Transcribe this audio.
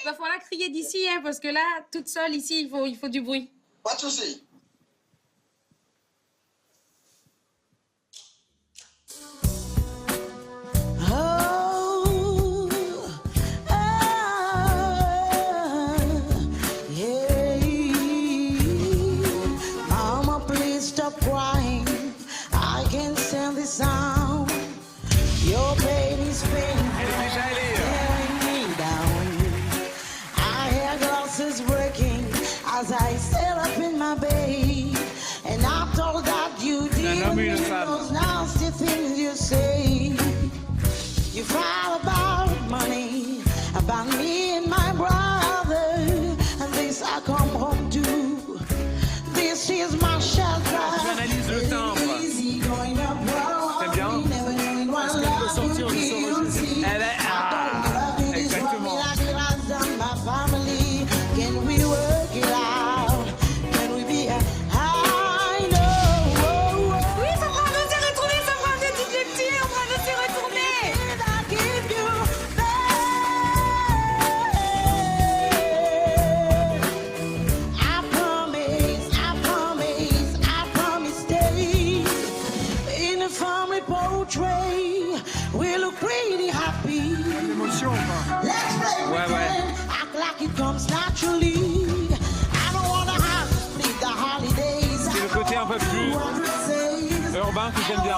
va falloir crier d'ici, hein, parce que là, toute seule ici, il faut du bruit. Pas de souci. Crying, I can stand the sound. Your pain is tearing me down. I hear glasses breaking as I sit up in my bed, and I'm told that you didn't mean those nasty things you say. You fight about money, about me and my brother, and this I come home to. This is my shelter. J'analyse le timbre. T'aimes bien? Est-ce qu'on peut sortir de ce registre? Elle est... Ah, exactement. Can we work it out? Can we be a high note? Oui, ça prend de s'y retourner, ça prend de toutes les petits, on prend de s'y retourner. We look pretty happy. L'émotion, quoi. Let's play Ouais, pretend, act like it comes naturally. I don't wanna have to split the holidays. C'est le côté un peu plus urbain que j'aime bien.